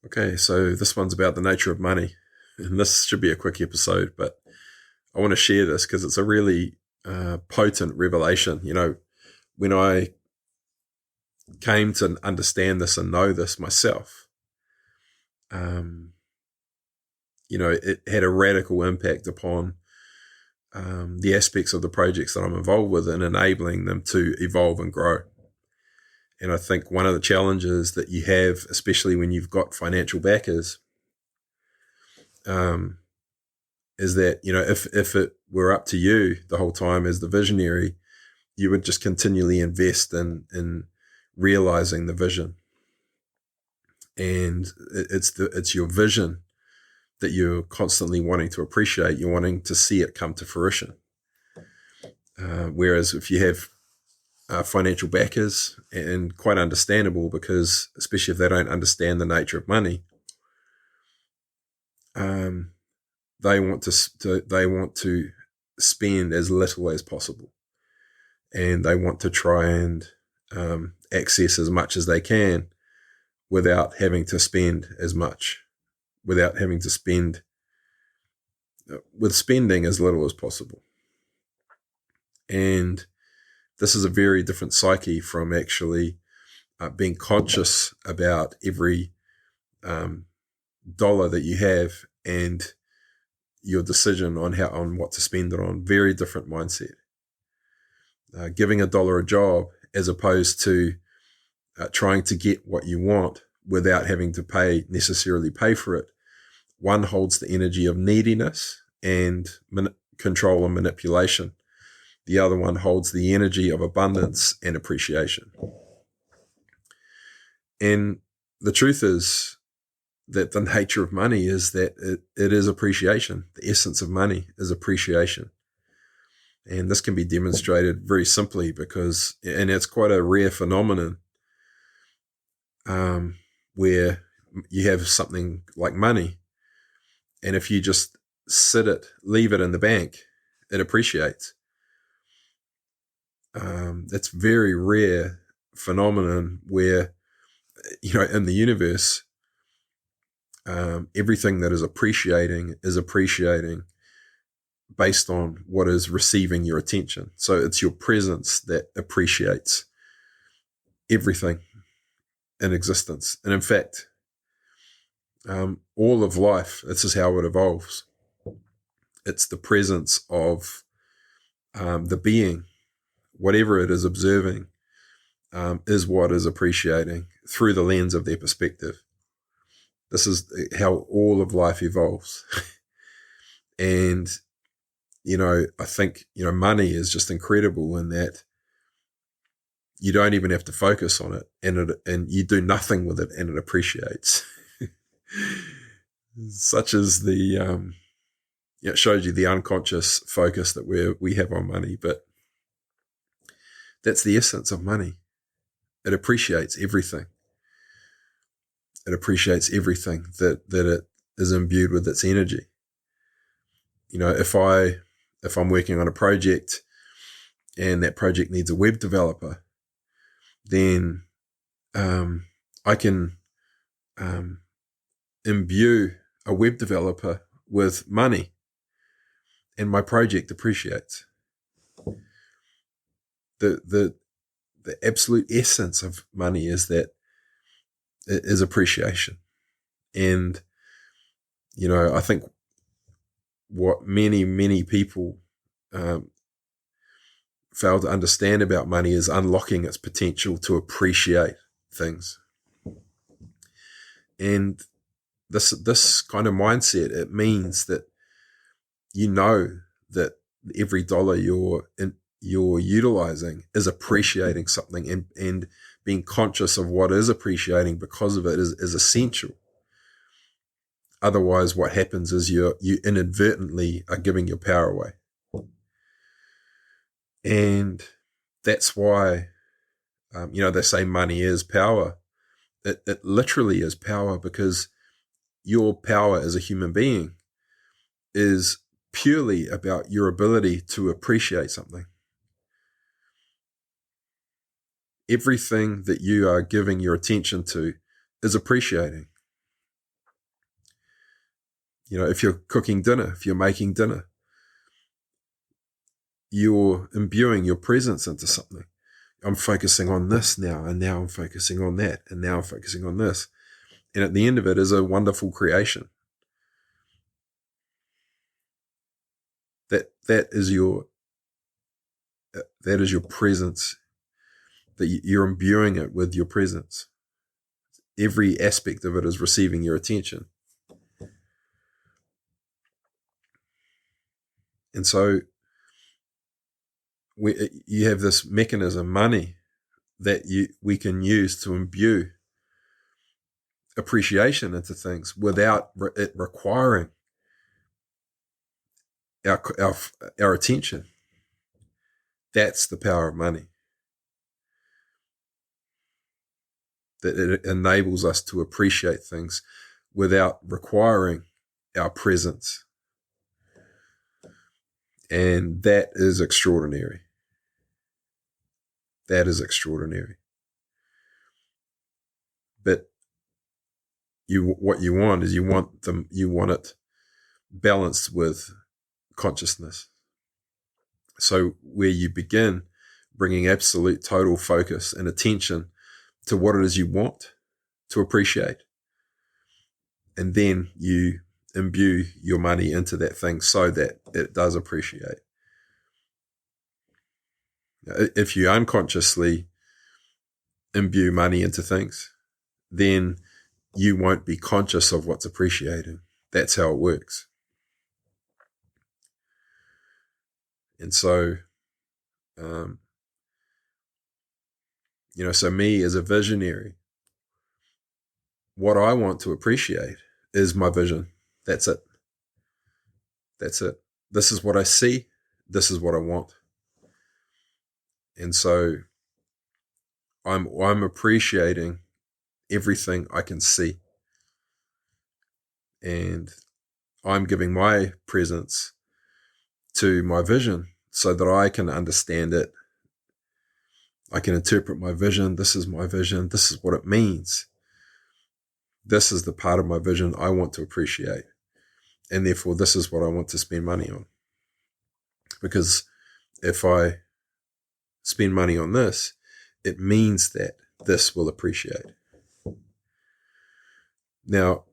Okay, so this one's about the nature of money. And this should be a quick episode, but I want to share this because it's a really potent revelation. When I came to understand this and know this myself, um, it had a radical impact upon the aspects of the projects that I'm involved with and enabling them to evolve and grow. And I think one of the challenges that you have, especially when you've got financial backers, um, is that, if it were up to you the whole time as the visionary, you would just continually invest in realizing the vision. And it's your vision that you're constantly wanting to appreciate. You're wanting to see it come to fruition. Whereas if you have financial backers, and quite understandable, because especially if they don't understand the nature of money, they want to spend as little as possible, and they want to try and access as much as they can without having to spend as much, without having to spend with spending as little as possible. And this is a very different psyche from actually being conscious about every dollar that you have and your decision on what to spend it on. Very different mindset. Giving $1 a job as opposed to trying to get what you want without having to necessarily pay for it. One holds the energy of neediness and control and manipulation. The other one holds the energy of abundance and appreciation. And the truth is that the nature of money is that it is appreciation. The essence of money is appreciation. And this can be demonstrated very simply and it's quite a rare phenomenon, where you have something like money, and if you just leave it in the bank, it appreciates. That's very rare phenomenon where, in the universe, everything that is appreciating based on what is receiving your attention. So it's your presence that appreciates everything in existence. And in fact, all of life, this is how it evolves. It's the presence of the being, whatever it is observing, is what is appreciating through the lens of their perspective. This is how all of life evolves. And, I think, money is just incredible in that you don't even have to focus on it, and you do nothing with it and it appreciates. Such as it shows you the unconscious focus that we have on money, but that's the essence of money. It appreciates everything. It appreciates everything that it is imbued with its energy. If I'm working on a project and that project needs a web developer, then I can imbue a web developer with money, and my project appreciates. The absolute essence of money is that it is appreciation. And, I think what many people fail to understand about money is unlocking its potential to appreciate things. And this kind of mindset, it means that that every dollar you're utilizing is appreciating something, and being conscious of what is appreciating because of it is essential. Otherwise, what happens is you inadvertently are giving your power away. And that's why, they say money is power. It literally is power, because your power as a human being is purely about your ability to appreciate something. Everything that you are giving your attention to is appreciating. if you're cooking dinner, if you're making dinner, you're imbuing your presence into something. I'm focusing on this now, and now I'm focusing on that, and now I'm focusing on this. And at the end of it is a wonderful creation. That is your presence, that you're imbuing it with your presence. Every aspect of it is receiving your attention. And so you have this mechanism, money, that we can use to imbue appreciation into things without it requiring our attention. That's the power of money. That it enables us to appreciate things without requiring our presence. And that is extraordinary. That is extraordinary. But what you want is you want it balanced with consciousness. So where you begin bringing absolute total focus and attention to what it is you want to appreciate, and then you imbue your money into that thing so that it does appreciate. If you unconsciously imbue money into things, then you won't be conscious of what's appreciating. That's how it works. And so, so me as a visionary, what I want to appreciate is my vision. That's it. That's it. This is what I see. This is what I want. And so I'm appreciating everything I can see. And I'm giving my presence to my vision so that I can understand it. I can interpret my vision. This is my vision. This is what it means. This is the part of my vision I want to appreciate. And therefore, this is what I want to spend money on. Because if I spend money on this, it means that this will appreciate. Now,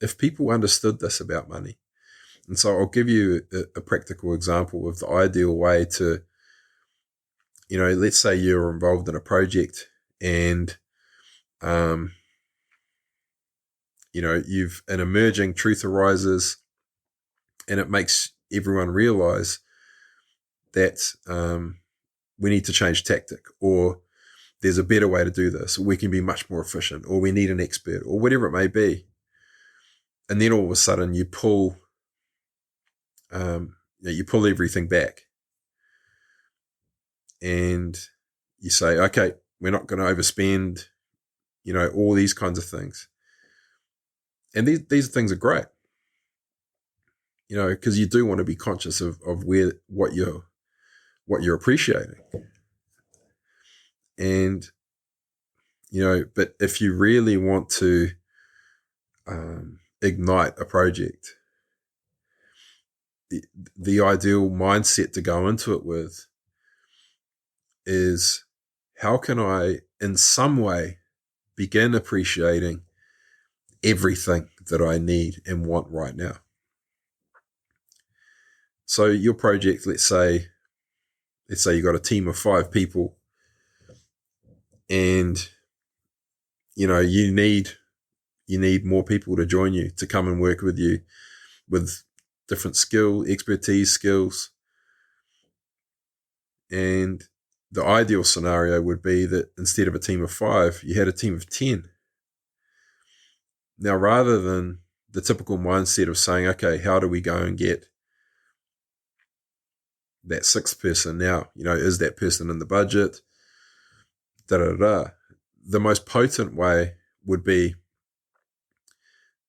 if people understood this about money, and so I'll give you a practical example of the ideal way to, let's say you're involved in a project and, an emerging truth arises, and it makes everyone realize that we need to change tactic, or there's a better way to do this, or we can be much more efficient, or we need an expert, or whatever it may be. And then all of a sudden you pull everything back, and you say, okay, we're not going to overspend, all these kinds of things. And these things are great, because you do want to be conscious of what you're appreciating. And, but if you really want to ignite a project, the ideal mindset to go into it with is, how can I in some way begin appreciating everything that I need and want right now? So your project, let's say you got a team of 5 people, and you need more people to join you, to come and work with you with different expertise skills. And the ideal scenario would be that instead of a team of 5, you had a team of 10. Now, rather than the typical mindset of saying, okay, how do we go and get that 6th person now? Is that person in the budget? The most potent way would be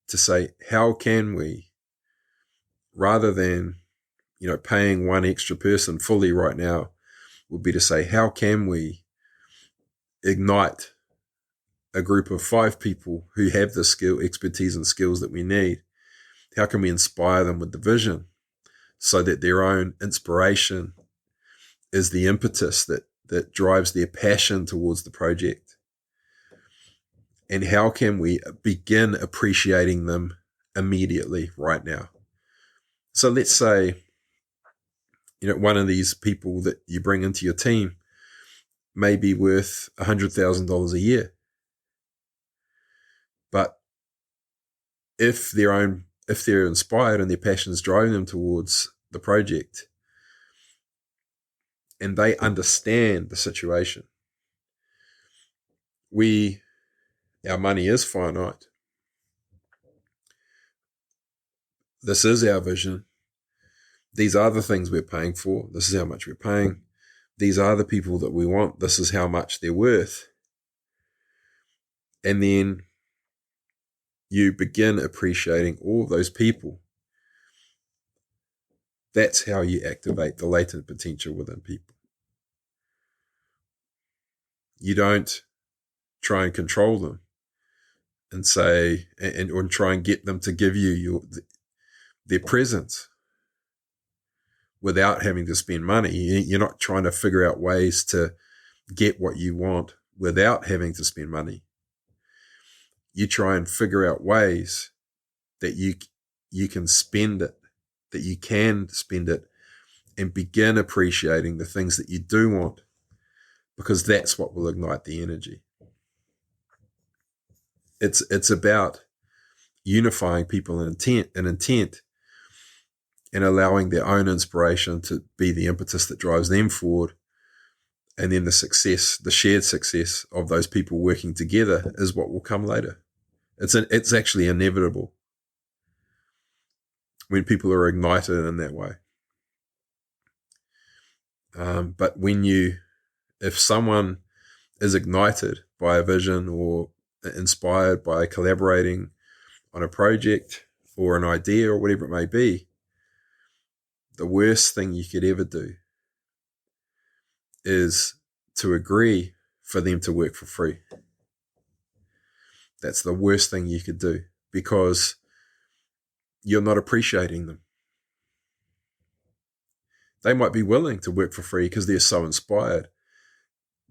to say, how can we, rather than, paying one extra person fully right now, would be to say, how can we ignite a group of 5 people who have the skill, expertise and skills that we need, how can we inspire them with the vision so that their own inspiration is the impetus that drives their passion towards the project? And how can we begin appreciating them immediately right now? So let's say, one of these people that you bring into your team may be worth $100,000 a year. But if they're inspired and their passion is driving them towards the project, and they understand the situation, our money is finite. This is our vision. These are the things we're paying for. This is how much we're paying. These are the people that we want. This is how much they're worth. And then you begin appreciating all of those people. That's how you activate the latent potential within people. You don't try and control them and say, or try and get them to give you their presence without having to spend money. You're not trying to figure out ways to get what you want without having to spend money. You try and figure out ways that you can spend it, and begin appreciating the things that you do want, because that's what will ignite the energy. It's about unifying people in intent and allowing their own inspiration to be the impetus that drives them forward. And then the shared success of those people working together is what will come later. It's actually inevitable when people are ignited in that way. But if someone is ignited by a vision or inspired by collaborating on a project or an idea or whatever it may be, the worst thing you could ever do is to agree for them to work for free. That's the worst thing you could do, because you're not appreciating them. They might be willing to work for free because they're so inspired,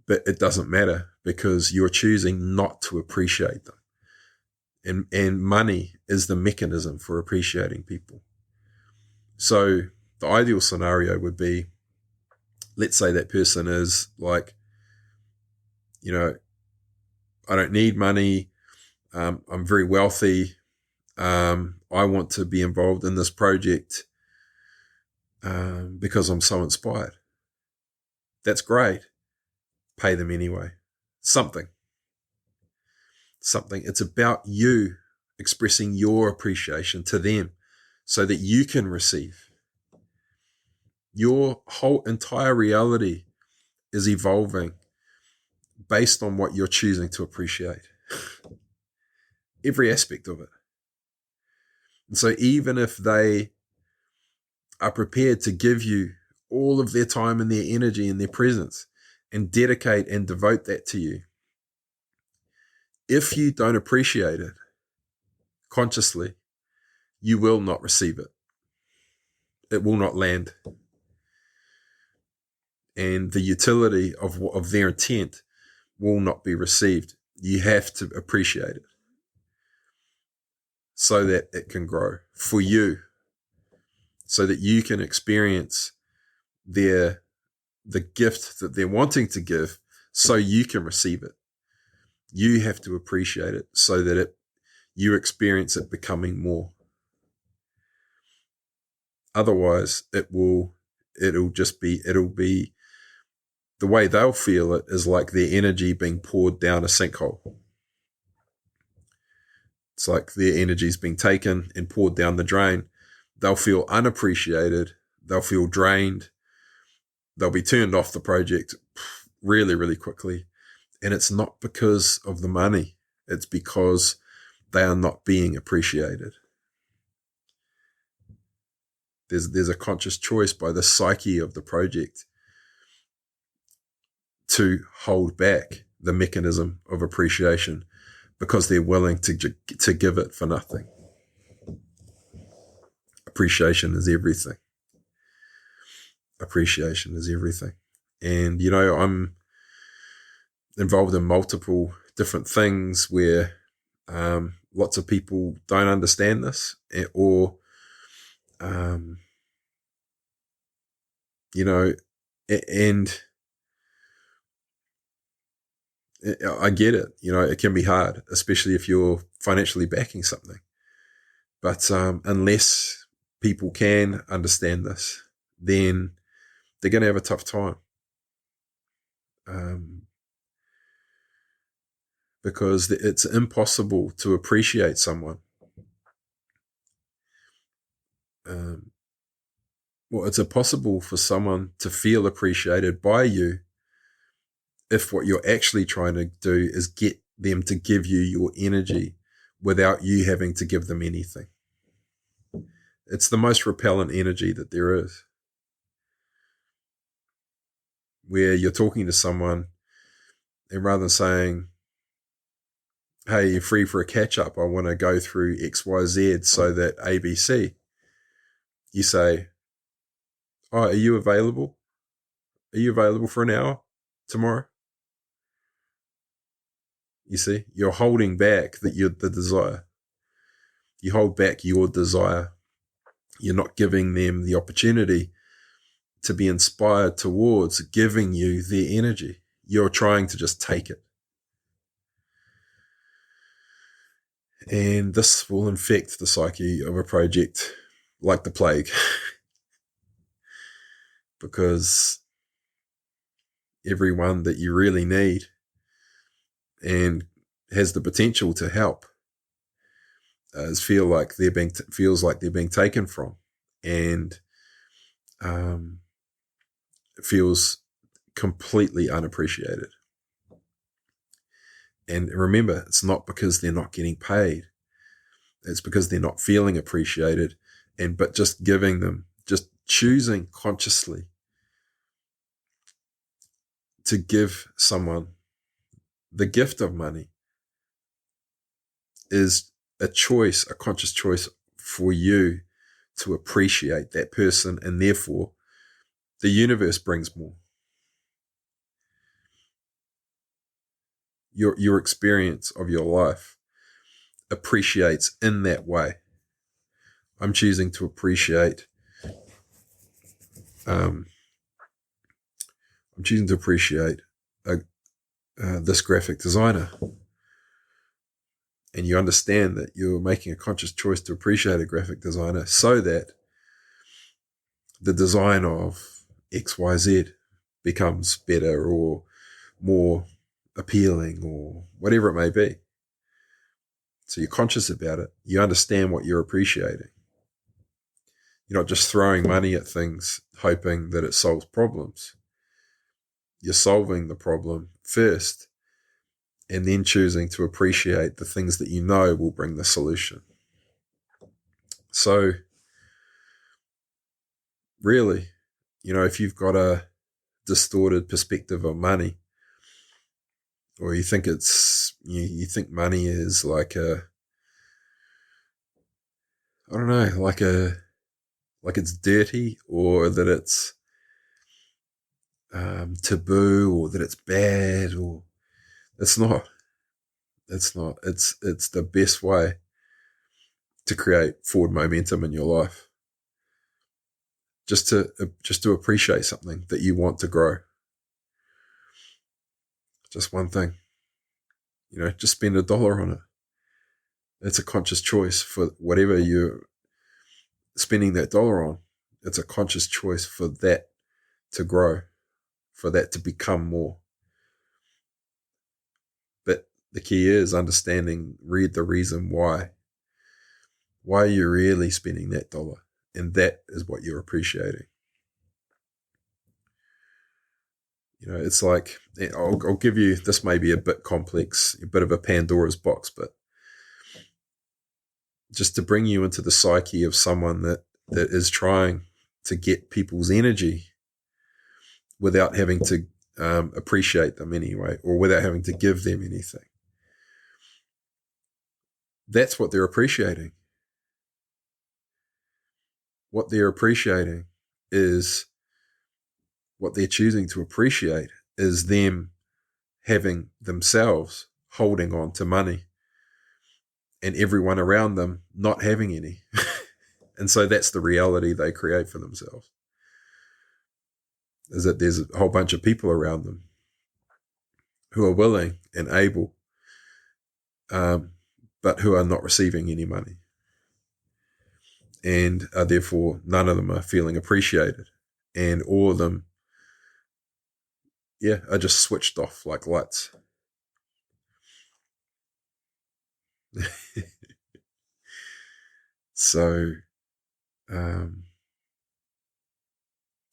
but it doesn't matter because you're choosing not to appreciate them. And money is the mechanism for appreciating people. So the ideal scenario would be, let's say that person is like, I don't need money. I'm very wealthy. I want to be involved in this project because I'm so inspired. That's great. Pay them anyway. Something. It's about you expressing your appreciation to them so that you can receive. Your whole entire reality is evolving based on what you're choosing to appreciate. Every aspect of it. And so even if they are prepared to give you all of their time and their energy and their presence and dedicate and devote that to you, if you don't appreciate it consciously, you will not receive it. It will not land. And the utility of their intent will not be received. You have to appreciate it so that it can grow for you, so that you can experience the gift that they're wanting to give, so you can receive it. You have to appreciate it so that you experience it becoming more. Otherwise, it'll be the way they'll feel it is like their energy being poured down a sinkhole. It's like their energy's being taken and poured down the drain. They'll feel unappreciated. They'll feel drained. They'll be turned off the project really, really quickly. And it's not because of the money. It's because they are not being appreciated. There's a conscious choice by the psyche of the project to hold back the mechanism of appreciation because they're willing to give it for nothing. Appreciation is everything. Appreciation is everything. And, I'm involved in multiple different things where lots of people don't understand this, or, and I get it. It can be hard, especially if you're financially backing something. But unless people can understand this, then they're going to have a tough time. Because it's impossible to appreciate someone. It's impossible for someone to feel appreciated by you if what you're actually trying to do is get them to give you your energy without you having to give them anything. It's the most repellent energy that there is. Where you're talking to someone and rather than saying, hey, you're free for a catch-up, I want to go through XYZ so that ABC, you say, oh, are you available? Are you available for an hour tomorrow? You see, you're holding back the desire. You hold back your desire. You're not giving them the opportunity to be inspired towards giving you their energy. You're trying to just take it. And this will infect the psyche of a project like the plague. Because everyone that you really need and has the potential to help feels like they're being taken from, and feels completely unappreciated. And remember, it's not because they're not getting paid. It's because they're not feeling appreciated. But just giving them, just choosing consciously to give someone the gift of money is a choice, a conscious choice for you to appreciate that person, and therefore the universe brings more. Your experience of your life appreciates in that way. I'm choosing to appreciate this graphic designer. And you understand that you're making a conscious choice to appreciate a graphic designer so that the design of XYZ becomes better or more appealing or whatever it may be. So you're conscious about it. You understand what you're appreciating. You're not just throwing money at things hoping that it solves problems. You're solving the problem first and then choosing to appreciate the things that you know will bring the solution. So really, if you've got a distorted perspective of money, or you think you think money is like like it's dirty, or that it's taboo, or that it's bad, or it's not. It's not. It's the best way to create forward momentum in your life. Just to appreciate something that you want to grow. Just one thing. Just spend $1 on it. It's a conscious choice for whatever you're spending that dollar on. It's a conscious choice for that to grow, for that to become more. But the key is understanding, read the reason why. Why you're really spending that dollar. And that is what you're appreciating. It's like, I'll give you, this may be a bit complex, a bit of a Pandora's box, but just to bring you into the psyche of someone that is trying to get people's energy without having to appreciate them anyway, or without having to give them anything. That's what they're appreciating. What they're appreciating is what they're choosing to appreciate is them having themselves holding on to money and everyone around them not having any. And so that's the reality they create for themselves, is that there's a whole bunch of people around them who are willing and able, but who are not receiving any money. And therefore, none of them are feeling appreciated. And all of them, are just switched off like lights. So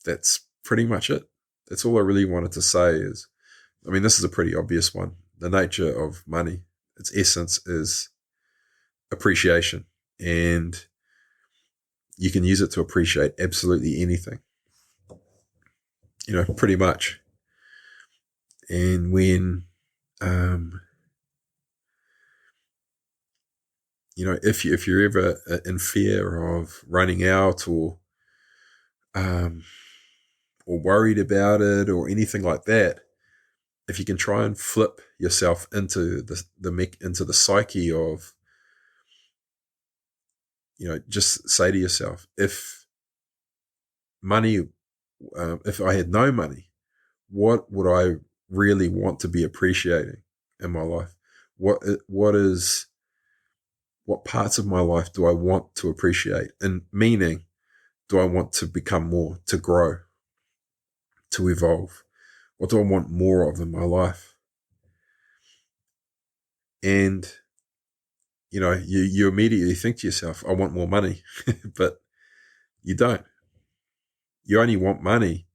that's pretty much it. That's all I really wanted to say is, this is a pretty obvious one. The nature of money, its essence is appreciation. And you can use it to appreciate absolutely anything. Pretty much. And when, if you're ever in fear of running out or worried about it or anything like that, if you can try and flip yourself into the psyche of, just say to yourself, if I had no money, what would I really want to be appreciating in my life? What parts of my life do I want to appreciate? And meaning, do I want to become more, to grow, to evolve? What do I want more of in my life? And, you immediately think to yourself, I want more money, but you don't. You only want money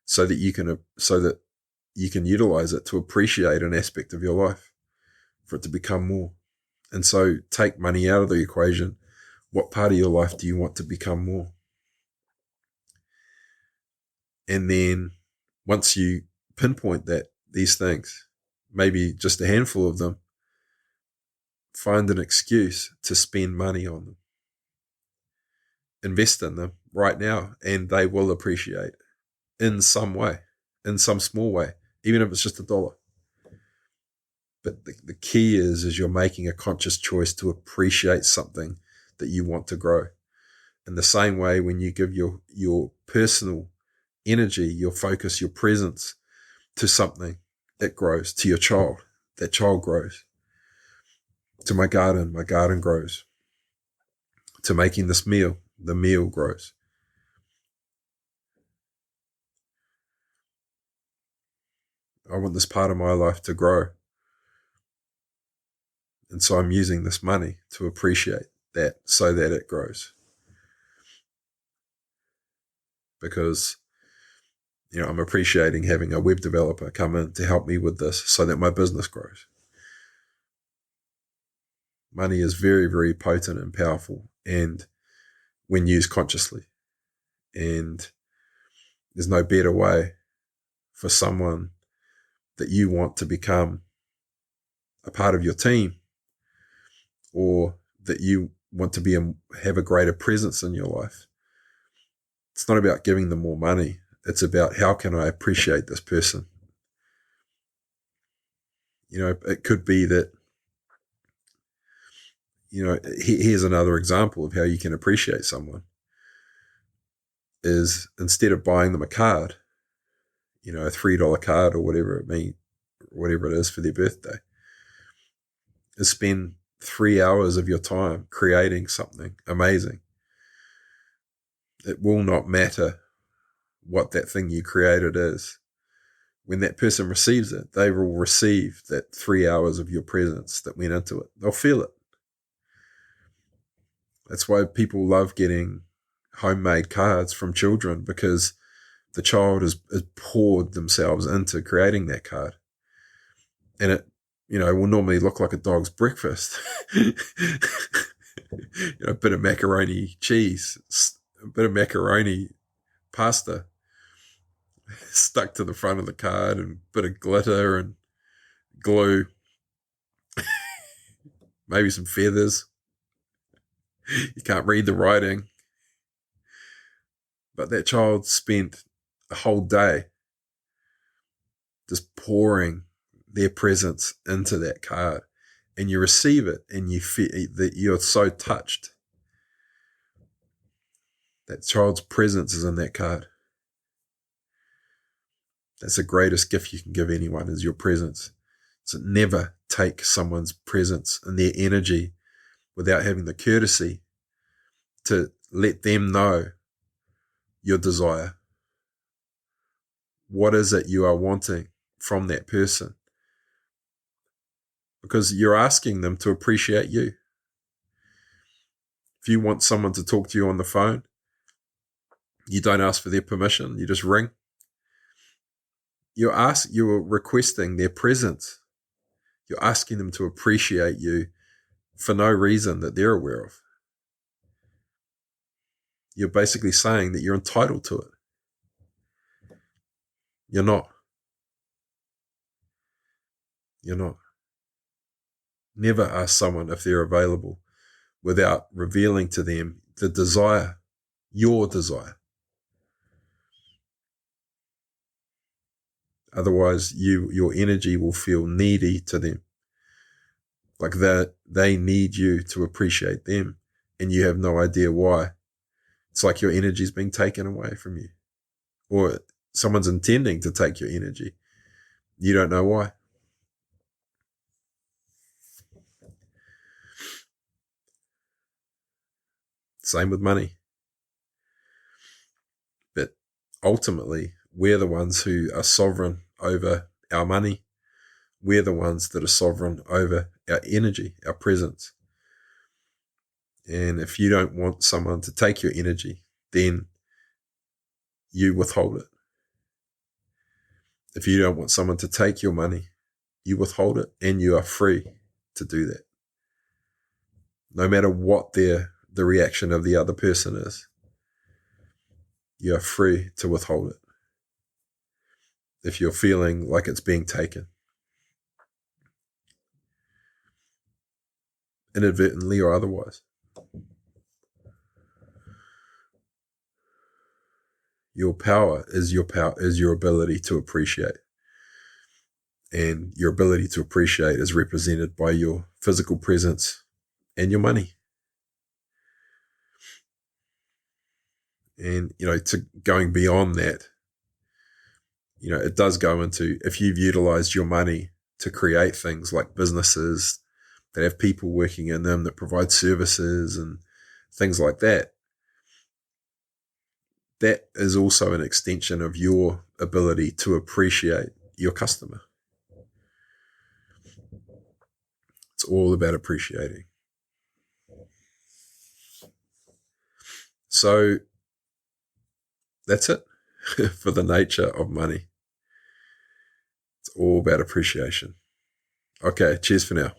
so that you can utilize it to appreciate an aspect of your life, for it to become more. And so take money out of the equation. What part of your life do you want to become more? And then once you pinpoint these things, maybe just a handful of them, find an excuse to spend money on them. Invest in them right now, and they will appreciate in some way, in some small way, even if it's just $1. But the key is you're making a conscious choice to appreciate something that you want to grow. In the same way, when you give your personal energy, your focus, your presence to something, it grows. To your child, that child grows. To my garden grows. To making this meal, the meal grows. I want this part of my life to grow. And so I'm using this money to appreciate that so that it grows. Because, I'm appreciating having a web developer come in to help me with this so that my business grows. Money is very, very potent and powerful, and when used consciously. And there's no better way for someone that you want to become a part of your team, or that you want to have a greater presence in your life. It's not about giving them more money. It's about, how can I appreciate this person? It could be that, here's another example of how you can appreciate someone, is instead of buying them a card, a $3 card or whatever it is for their birthday, is spend 3 hours of your time creating something amazing. It will not matter what that thing you created is. When that person receives it, they will receive that 3 hours of your presence that went into it. They'll feel it. That's why people love getting homemade cards from children, because the child has poured themselves into creating that card. And it, will normally look like a dog's breakfast. A bit of macaroni cheese, a bit of macaroni pasta stuck to the front of the card, and a bit of glitter and glue, maybe some feathers, You can't read the writing. But that child spent a whole day just pouring their presence into that card. And you receive it and you feel that you're so touched. That child's presence is in that card. That's the greatest gift you can give anyone, is your presence. So never take someone's presence and their energy without having the courtesy to let them know your desire. What is it you are wanting from that person? Because you're asking them to appreciate you. If you want someone to talk to you on the phone, you don't ask for their permission, you just ring. You're requesting their presence. You're asking them to appreciate you for no reason that they're aware of. You're basically saying that you're entitled to it. You're not. You're not. Never ask someone if they're available without revealing to them the desire, your desire. Otherwise, your energy will feel needy to them. Like that they need you to appreciate them, and you have no idea why. It's like your energy is being taken away from you. Or someone's intending to take your energy. You don't know why. Same with money. But ultimately, we're the ones who are sovereign over our money. We're the ones that are sovereign over our energy, our presence. And if you don't want someone to take your energy, then you withhold it. If you don't want someone to take your money, you withhold it, and you are free to do that. No matter what the reaction of the other person is, you are free to withhold it if you're feeling like it's being taken, inadvertently or otherwise. Your power is your ability to appreciate. And your ability to appreciate is represented by your physical presence and your money. And, to going beyond that, it does go into, if you've utilized your money to create things like businesses that have people working in them, that provide services and things like that, that is also an extension of your ability to appreciate your customer. It's all about appreciating. So that's it for the nature of money. It's all about appreciation. Okay, cheers for now.